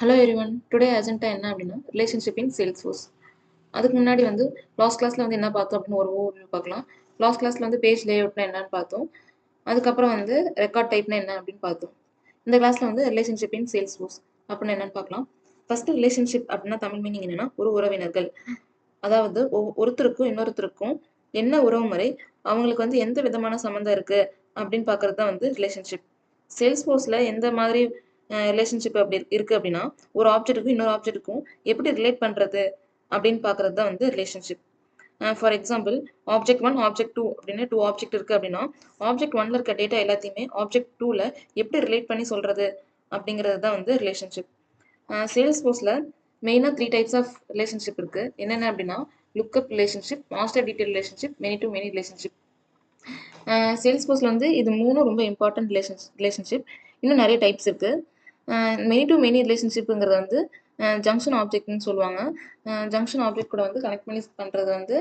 Hello everyone. Today agenda என்ன அப்படின்னா relationship இன் Salesforce. அதுக்கு முன்னாடி வந்து லாஸ்ட் கிளாஸ்ல வந்து என்ன பார்த்தோம் அப்படின்னு ஒரு ஓவர்வியூ பார்க்கலாம். லாஸ்ட் கிளாஸ்ல வந்து பேஜ் லேஅவுட்னா என்னன்னு பார்த்தோம். அதுக்கப்புறம் வந்து ரெக்கார்ட் டைப்னா என்ன அப்படின்னு பார்த்தோம். இந்த கிளாஸ்ல வந்து ரிலேஷன்ஷிப் இன் சேல்ஸ்ஃபோர்ஸ் அப்படின்னு என்னன்னு பார்க்கலாம். ஃபர்ஸ்ட் ரிலேஷன்ஷிப் அப்படின்னா தமிழ் மீனிங் என்னன்னா ஒரு உறவினர்கள். அதாவது ஒருத்தருக்கும் இன்னொருத்தருக்கும் என்ன உறவு முறை, அவங்களுக்கு வந்து எந்த விதமான சம்மந்தம் இருக்கு அப்படின்னு பார்க்கறது தான் வந்து ரிலேஷன்ஷிப். சேல்ஸ்ஃபோர்ஸ்ல எந்த மாதிரி ரிலேஷன்ஷிப் அப்படி இருக்கு அப்படின்னா ஒரு ஆப்ஜெக்ட்டுக்கும் இன்னொரு ஆப்ஜெக்ட்டுக்கும் எப்படி ரிலேட் பண்றது அப்படின்னு பார்க்கறது தான் வந்து relationship. For example object one object two அப்படின்னு டூ ஆப்ஜெக்ட் இருக்கு அப்படின்னா ஆப்ஜெக்ட் ஒன்ல இருக்க டேட்டா எல்லாத்தையுமே ஆப்ஜெக்ட் டூல எப்படி ரிலேட் பண்ணி சொல்றது அப்படிங்கிறது தான் வந்து ரிலேஷன்ஷிப். சேல்ஸ் போர்ஸ்ல மெயினாக த்ரீ டைப்ஸ் ஆஃப் ரிலேஷன்ஷிப் இருக்கு. என்னென்ன அப்படின்னா lookup relationship, master detail relationship, many to many relationship. Sales போர்ஸ்ல வந்து இது மூணும் ரொம்ப இம்பார்ட்டன்ட் ரிலேஷன்ஷிப். இன்னும் நிறைய டைப்ஸ் இருக்கு. மெனி டு மெனி ரிலேஷன்ஷிப்புங்கிறது வந்து ஜங்ஷன் ஆப்ஜெக்ட்னு சொல்லுவாங்க. ஜங்ஷன் ஆப்ஜெக்ட் கூட வந்து கனெக்ட் பண்ணி பண்ணுறது வந்து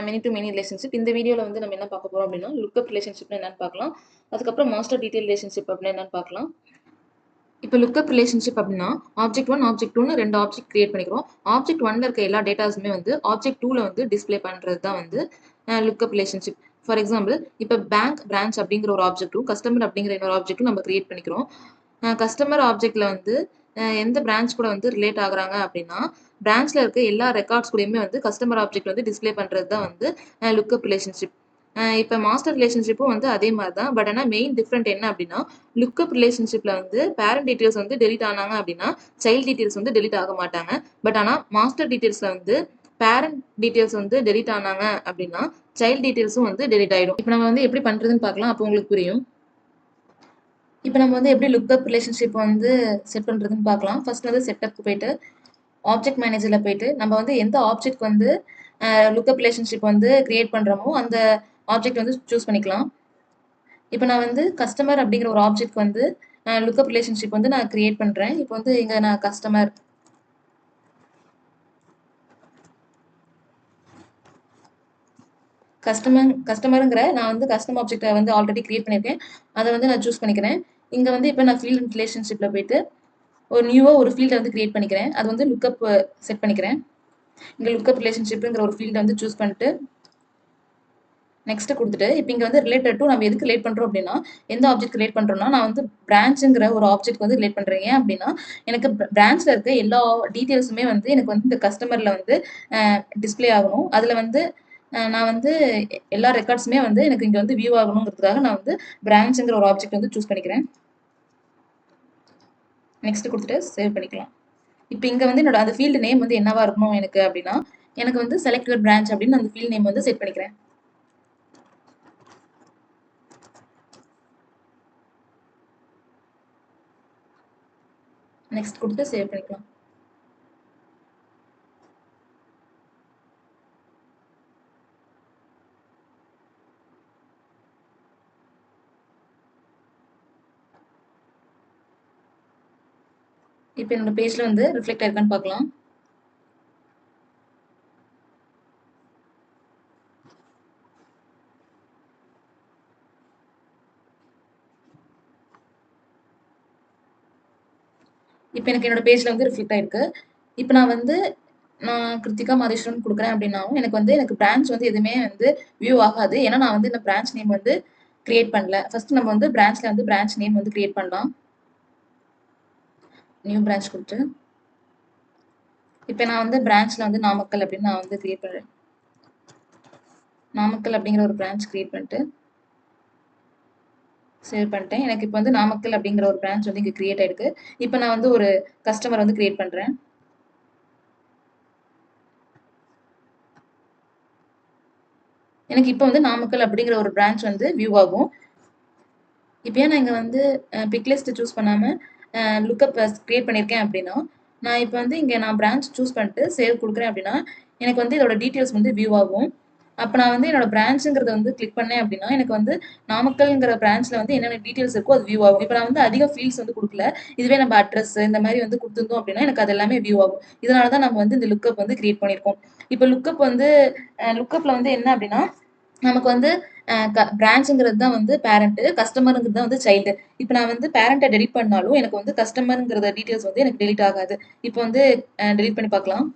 மெனி டு மெனி ரிலேஷன்ஷிப். இந்த வீடியோவில் வந்து நம்ம என்ன பார்க்க போகிறோம் அப்படின்னா லுக்அப் ரிலேஷன்ஷிப்னு என்னன்னு பார்க்கலாம். அதுக்கப்புறம் மாஸ்டர் டீடைல் ரிலேஷன்ஷிப் அப்படின்னு என்னன்னு பார்க்கலாம். இப்போ லுக்அப் ரிலேஷன்ஷிப் அப்படின்னா ஆப்ஜெக்ட் ஒன் ஆப்ஜெக்ட் டூன்னு ரெண்டு ஆப்ஜெக்ட் கிரியேட் பண்ணிக்கிறோம். ஆப்ஜெக்ட் ஒன்ல இருக்க எல்லா டேட்டாஸுமே வந்து ஆப்ஜெக்ட் டூல வந்து டிஸ்பிளே பண்ணுறது தான் வந்து லுக்அப் ரிலேஷன்ஷிப். ஃபார் எக்ஸாம்பிள் இப்போ பேங்க் பிரான்ச் அப்படிங்கிற ஒரு ஆப்ஜெக்ட்டும் கஸ்டமர் அப்படிங்கிற இன்னொரு ஆப்ஜெக்ட்டும் நம்ம கிரியேட் பண்ணிக்கிறோம். கஸ்டமர் ஆப்ஜெக்ட்ல வந்து எந்த பிரான்ச் கூட வந்து ரிலேட் ஆகுறாங்க அப்படின்னா பிரான்ச்ல இருக்க எல்லா ரெக்கார்ட்ஸ் கூடயுமே வந்து கஸ்டமர் ஆப்ஜெக்ட் வந்து டிஸ்பிளே பண்றது தான் வந்து லுக்அப் ரிலேஷன்ஷிப். இப்போ மாஸ்டர் ரிலேஷன்ஷிப்பும் வந்து அதே மாதிரி தான். பட் ஆனால் மெயின் டிஃப்ரெண்ட் என்ன அப்படின்னா லுக்அப் ரிலேஷன்ஷிப்ல வந்து பேரண்ட் டீடைல்ஸ் வந்து டெலிட் ஆனாங்க அப்படின்னா சைல்ட் டீடைல்ஸ் வந்து டெலிட் ஆக மாட்டாங்க. பட் ஆனால் மாஸ்டர் டீடைல்ஸ்ல வந்து பேரண்ட் டீடைல்ஸ் வந்து டெலிட் ஆனாங்க அப்படின்னா சைல்ட் டீடைல்ஸும் வந்து டெலிட் ஆயிடும். இப்போ நம்ம வந்து எப்படி பண்றதுன்னு பார்க்கலாம். அப்போ உங்களுக்கு புரியும். இப்போ நம்ம வந்து எப்படி லுக்அப் ரிலேஷன்ஷிப் வந்து செட் பண்ணுறதுன்னு பார்க்கலாம். ஃபர்ஸ்ட் வந்து செட்டப்க்கு போயிட்டு ஆப்ஜெக்ட் மேனேஜரில் போயிட்டு நம்ம வந்து எந்த ஆப்ஜெக்ட் வந்து லுக்அப் ரிலேஷன்ஷிப் வந்து கிரியேட் பண்ணுறோமோ அந்த ஆப்ஜெக்ட் வந்து சூஸ் பண்ணிக்கலாம். இப்போ நான் வந்து கஸ்டமர் அப்படிங்கிற ஒரு ஆப்ஜெக்ட் வந்து லுக்அப் ரிலேஷன்ஷிப் வந்து நான் கிரியேட் பண்ணுறேன். இப்போ வந்து இங்கே நான் கஸ்டமருங்கிற நான் வந்து கஸ்டம் ஆப்ஜெக்டை வந்து ஆல்ரெடி கிரியேட் பண்ணியிருக்கேன். அதை வந்து நான் சூஸ் பண்ணிக்கிறேன். இங்கே வந்து இப்போ நான் ஃபீல்ட் ரிலேஷன்ஷிப்பில் போயிட்டு ஒரு நியூவாக ஒரு ஃபீல்டை வந்து கிரியேட் பண்ணிக்கிறேன். அது வந்து லுக்அப் செட் பண்ணிக்கிறேன். இங்கே லுக்அப் ரிலேஷன்ஷிப்புங்கிற ஒரு ஃபீல்டை வந்து சூஸ் பண்ணிட்டு நெக்ஸ்ட் கொடுத்துட்டு இப்போ இங்கே வந்து ரிலேட்டட் டு நம்ம எதுக்கு ரிலேட் பண்ணுறோம் அப்படின்னா எந்த ஆப்ஜெக்ட் ரிலேட் பண்ணுறோம்னா நான் வந்து பிரான்ச்சுங்கிற ஒரு ஆப்ஜெக்ட் வந்து ரிலேட் பண்ணுறேன். ஏன் அப்படின்னா எனக்கு பிரான்ச்சில் இருக்க எல்லா டீட்டெயில்ஸுமே வந்து எனக்கு வந்து இந்த கஸ்டமரில் வந்து டிஸ்பிளே ஆகணும். அதில் வந்து நான் வந்து எல்லா ரெக்கார்ட்ஸுமே வந்து எனக்கு இங்கே வந்து வியூ ஆகணுங்கிறதுக்காக நான் வந்து பிரான்ச்சுங்கிற ஒரு ஆப்ஜெக்ட் வந்து சூஸ் பண்ணிக்கிறேன். நெக்ஸ்ட் கொடுத்துட்டு சேவ் பண்ணிக்கலாம். இப்போ இங்கே வந்து என்னோட அந்த ஃபீல்டு நேம் வந்து என்னவா இருக்கணும் எனக்கு அப்படின்னா எனக்கு வந்து செலக்டட் பிரான்ச் அப்படின்னு அந்த ஃபீல்ட் நேம் வந்து செட் பண்ணிக்கிறேன். நெக்ஸ்ட் கொடுத்து சேவ் பண்ணிக்கலாம். இப்போ என்னோட பேஜ்ல வந்து ரிஃப்ளெக்ட் ஆயிருக்கான்னு பார்க்கலாம். இப்போ எனக்கு என்னோட பேஜ்ல வந்து ரிஃப்ளெக்ட் ஆயிருக்கு. இப்போ நான் கிருத்திகா மாதேஸ்வரன் கொடுக்குறேன் அப்படின்னாவும் எனக்கு வந்து எனக்கு பிரான்ச் வந்து எதுவுமே வந்து வியூ ஆகாது. ஏன்னா நான் வந்து இந்த பிரான்ச் நேம் வந்து கிரியேட் பண்ணல. ஃபர்ஸ்ட் நம்ம வந்து பிரான்ச்ல வந்து பிரான்ச் நேம் வந்து கிரியேட் பண்ணலாம். நியூ பிரான்ச் கொடுத்து இப்போ நான் வந்து பிரான்ச்ல வந்து நாமக்கல் அப்படின்னு நான் வந்து கிரியேட் பண்ணுறேன். நாமக்கல் அப்படிங்கிற ஒரு பிரான்ச் கிரியேட் பண்ணிட்டு சேவ் பண்ணிட்டேன். எனக்கு இப்போ வந்து நாமக்கல் அப்படிங்கிற ஒரு பிரான்ச் வந்து இங்கே கிரியேட் ஆயிருக்கு. இப்போ நான் வந்து ஒரு கஸ்டமர் வந்து கிரியேட் பண்ணுறேன். எனக்கு இப்போ வந்து நாமக்கல் அப்படிங்கிற ஒரு பிரான்ச் வந்து வியூ ஆகும். இப்போ ஏன் நான் இங்கே வந்து பிக் லிஸ்ட் சூஸ் பண்ணாமல் லுக்அப் கிரியேட் பண்ணியிருக்கேன் அப்படின்னா நான் இப்போ வந்து இங்கே நான் பிரான்ச் சூஸ் பண்ணிட்டு சேவ் கொடுக்குறேன் அப்படின்னா எனக்கு வந்து இதோட டீட்டெயில்ஸ் வந்து வியூ ஆகும். அப்போ நான் வந்து என்னோட பிரான்ச்சுங்கிறத வந்து கிளிக் பண்ணேன் அப்படின்னா எனக்கு வந்து நாமக்கல்ங்கிற பிரான்ச்சில் வந்து என்னென்ன டீட்டெயில்ஸ் இருக்கோ அது வியூ ஆகும். இப்போ நான் வந்து அதிக ஃபீல்ட்ஸ் வந்து கொடுக்கல. இதுவே நம்ம அட்ரஸ் இந்த மாதிரி வந்து கொடுத்துருந்தோம் அப்படின்னா எனக்கு அது எல்லாமே வியூ ஆகும். இதனால தான் நம்ம வந்து இந்த லுக்அப் வந்து கிரியேட் பண்ணியிருக்கோம். இப்போ லுக்அப் வந்து லுக்அப்பில் வந்து என்ன அப்படின்னா நமக்கு வந்து பிரான்ச்ங்கிறது தான் வந்து பேரண்ட், கஸ்டமருங்கிறது தான் வந்து சைல்டு. இப்போ நான் வந்து பேரண்ட்டை டெலிட் பண்ணாலும் எனக்கு வந்து கஸ்டமருங்கிறத டீட்டெயில்ஸ் வந்து எனக்கு டெலிட் ஆகாது. இப்போ வந்து டெலிட் பண்ணி பார்க்கலாம்.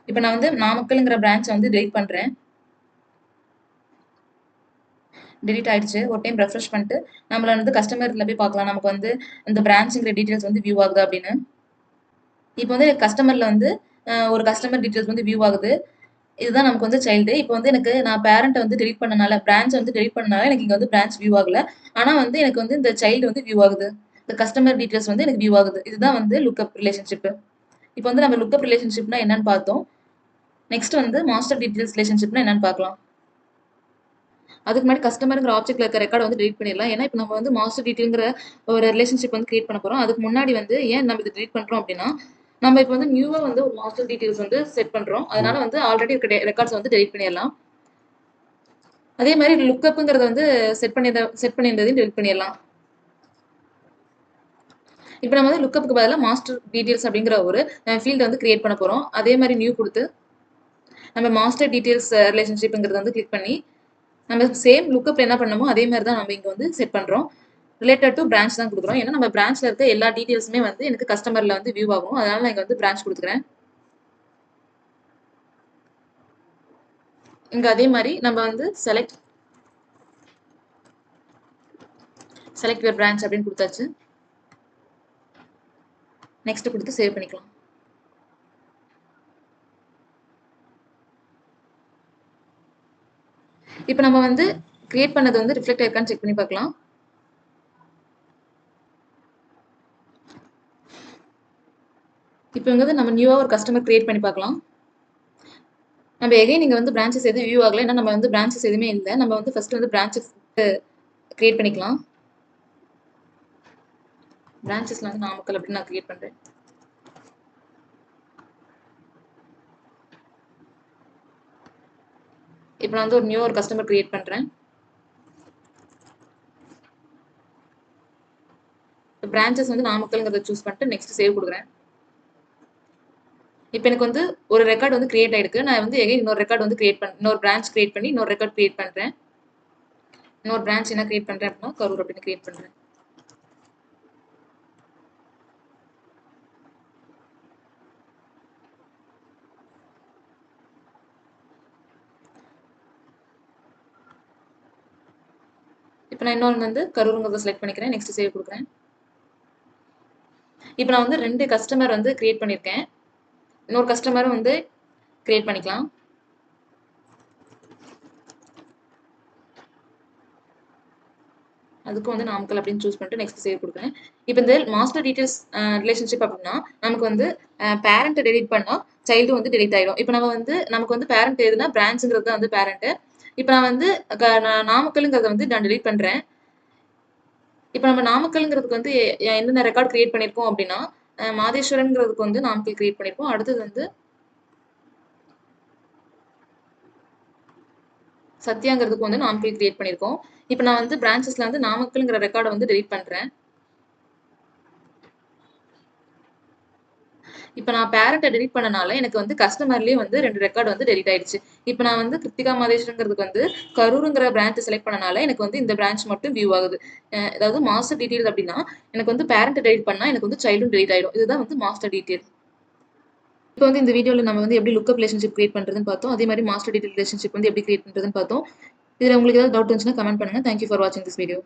இப்போ நான் வந்து நாமக்கல்ங்கிற பிரான்ச்சை வந்து டெலிட் பண்றேன். டெலிட் ஆயிடுச்சு. ஒரு டைம் ரெஃப்ரெஷ் பண்ணிட்டு நம்மள வந்து கஸ்டமர்ல போய் பார்க்கலாம். நமக்கு வந்து இந்த பிரான்ச்ங்கிற டீட்டெயில்ஸ் வந்து வியூ ஆகுதா அப்படின்னு. இப்போ வந்து கஸ்டமர்ல வந்து ஒரு கஸ்டமர் டீட்டெயில்ஸ் வந்து வியூ ஆகுது. இதுதான் நமக்கு வந்து சைல்டு. இப்போ வந்து எனக்கு நான் பேரண்ட்ட வந்து டெலிட் பண்ணனால, பிரான்ச் வந்து டெலிட் பண்ணனால எனக்கு இங்க வந்து பிரான்ச் வியூ ஆகல. ஆனா வந்து எனக்கு வந்து இந்த சைல்டு வந்து வியூ ஆகுது. இந்த கஸ்டமர் டீட்டெயில்ஸ் வந்து எனக்கு வியூ ஆகுது. இதுதான் வந்து லுக்கப் ரிலேஷன்ஷிப். இப்போ வந்து நம்ம லுக்கப் ரிலேஷன்ஷிப்னா என்னன்னு பார்த்தோம். நெக்ஸ்ட் வந்து மாஸ்டர் டீட்டெயில்ஸ் ரிலேஷன்ஷிப்னா என்னன்னு பார்க்கலாம். அதுக்கு முன்னாடி கஸ்டமர்ங்கிற ஆப்ஜெக்ட்ல இருக்க ரெக்கார்ட வந்து டெலிட் பண்ணிடலாம். ஏன்னா இப்போ நம்ம வந்து மாஸ்டர் டீட்டெயில்ங்கிற ஒரு ரிலேஷன்ஷிப் வந்து கிரியேட் பண்ண போறோம். அதுக்கு முன்னாடி வந்து ஏன் நம்ம இதை டெலிட் பண்றோம் அப்படின்னா, நம்ம இப்போ வந்து நியூவா வந்து ஒரு மாஸ்டர் டீட்டெயில்ஸ் வந்து செட் பண்றோம். அதனால வந்து ஆல்ரெடி இருக்க ரெக்கார்ட்ஸ் வந்து டெலிட் பண்ணிடலாம். அதே மாதிரி லுக்கப்ங்கிறத வந்து செட் பண்ணியிருந்ததையும் டெலிட் பண்ணிடலாம். இப்போ நம்ம வந்து லுக்கப்புக்கு பதிலாக மாஸ்டர் டீட்டெயில்ஸ் அப்படிங்கிற ஒரு ஃபீல்டை வந்து கிரியேட் பண்ண போறோம். அதே மாதிரி நியூ கொடுத்து நம்ம மாஸ்டர் டீட்டெயில்ஸ் ரிலேஷன்ஷிப்ங்கிறத வந்து கிளிக் பண்ணி நம்ம சேம் லுக்கப் என்ன பண்ணமோ அதே மாதிரி தான் நம்ம இங்க வந்து செட் பண்றோம். ரிலேட்டட் டு பிரான்ச் தான் கொடுக்குறோம். ஏன்னா நம்ம பிரான்ச்ல இருக்க எல்லா டீட்டெயில்ஸுமே வந்து எனக்கு கஸ்டமர்ல வந்து வியூ ஆகும். அதனால நான் இங்க வந்து பிரான்ச் கொடுத்துக்கிறேன். இங்க அதே மாதிரி நம்ம வந்து செலக்ட் யுவர் பிரான்ச் அப்படின்னு கொடுத்தாச்சு. நெக்ஸ்ட் கொடுத்து சேவ் பண்ணிக்கலாம். இப்போ நம்ம வந்து கிரியேட் பண்ணது வந்து ரிஃப்ளெக்ட் ஆயிருக்கான்னு செக் பண்ணி பார்க்கலாம். இப்போ இங்க வந்து நம்ம நியூவா ஒரு கஸ்டமர் கிரியேட் பண்ணி பார்க்கலாம். நம்ம எகைன் இங்க வந்து பிரான்ச்சஸ் எதுவும் வியூ ஆகல. ஏன்னா நம்ம வந்து பிரான்ச்சஸ் எதுவுமே இல்லை. நம்ம வந்து ஃபர்ஸ்ட் வந்து பிரான்ச்சஸ் கிரியேட் பண்ணிக்கலாம். பிரான்ச்சஸ்ல வந்து நாமக்கல் அப்படின்னு நான் கிரியேட் பண்றேன். இப்போ நான் வந்து ஒரு கஸ்டமர் கிரியேட் பண்றேன். பிரான்ச்சஸ் வந்து நாமக்கல்ங்கிறத சூஸ் பண்ணிட்டு நெக்ஸ்ட் சேவ் கொடுக்குறேன். இப்போ எனக்கு வந்து ஒரு ரெக்கார்ட் வந்து கிரியேட் ஆயிருக்கு. நான் வந்து எகைன் இன்னொரு ரெக்கார்ட் வந்து இன்னொரு பிரான்ச் கிரியேட் பண்ணி இன்னொரு ரெக்கார்ட் கிரியேட் பண்றேன். இன்னொரு பிரான்ச் என்ன கிரியேட் பண்றேன் அப்படின்னா கரூர் அப்படின்னு கிரியேட் பண்றேன். இப்போ நான் இன்னொன்று வந்து கரூருங்கிறத செலக்ட் பண்ணிக்கிறேன். நெக்ஸ்ட் சேவ் கொடுக்குறேன். இப்போ நான் வந்து 2 கஸ்டமர் வந்து கிரியேட் பண்ணியிருக்கேன். இன்னொரு கஸ்டமரும் வந்து கிரியேட் பண்ணிக்கலாம். அதுக்கும் வந்து நாமக்கல் அப்படின்னு சூஸ் பண்ணிட்டு நெக்ஸ்ட் சேவ் கொடுக்குறேன். இப்போ இந்த மாஸ்டர் டீட்டெயில்ஸ் ரிலேஷன்ஷிப் அப்படின்னா நமக்கு வந்து பேரண்ட் டெலிட் பண்ணா சைல்டு வந்து டெலிட் ஆயிடும். இப்போ நம்ம வந்து நமக்கு வந்து பேரண்ட் எதுனா பிரான்ச்சுங்கிறது தான் வந்து பேரண்ட். இப்போ நான் வந்து நாமக்கல்ங்கிறத வந்து நான் டெலிட் பண்றேன். இப்போ நம்ம நாமக்கல்ங்கிறதுக்கு வந்து என்னென்ன ரெக்கார்ட் கிரியேட் பண்ணியிருக்கோம் அப்படின்னா மாதேஸ்வரன்ங்கிறதுக்கு வந்து நாமக்கல் கிரியேட் பண்ணியிருக்கோம். அடுத்தது வந்து சத்யாங்கிறதுக்கு வந்து நாமக்கல் கிரியேட் பண்ணியிருக்கோம். இப்போ நான் வந்து பிரான்ச்சஸ்ல வந்து நாமக்கல்ங்கிற ரெக்கார்டை வந்து டெலிட் பண்றேன். இப்போ நான் பேரண்ட்டை டெலிட் பண்ணனால எனக்கு வந்து கஸ்டமர்லேயே வந்து 2 ரெக்கார்டு வந்து டெலிட் ஆயிடுச்சு. இப்போ நான் வந்து கிருத்திகா மாதேஸ்வரங்கிறதுக்கு வந்து கரூருங்கிற பிரான்ச் செலக்ட் பண்ணனால எனக்கு வந்து இந்த பிரான்ச் மட்டும் வியூ ஆகுது. அதாவது மாஸ்டர் டீட்டெயில் அப்படின்னா எனக்கு வந்து பேரண்ட்டை டெலிட் பண்ணா எனக்கு வந்து சைல்டும் டெலிட் ஆயிடும். இதுதான் வந்து மாஸ்டர் டீட்டெயில். இப்போ வந்து இந்த வீடியோவில் நம்ம வந்து எப்படி லுக்கப் ரிலேஷன்ஷிப் கிரியேட் பண்ணுறதுன்னு பார்த்தோம். அதே மாதிரி மாஸ்டர் டீட்டெயில் ரிலேஷன்ஷிப் வந்து எப்படி கிரியேட் பண்ணுறதுன்னு பார்த்தோம். இதில் உங்களுக்கு ஏதாவது டவுட் இருந்துச்சுன்னா கமெண்ட் பண்ணுங்க. தேங்க்யூ ஃபார் வாட்சிங் திஸ் வீடியோ.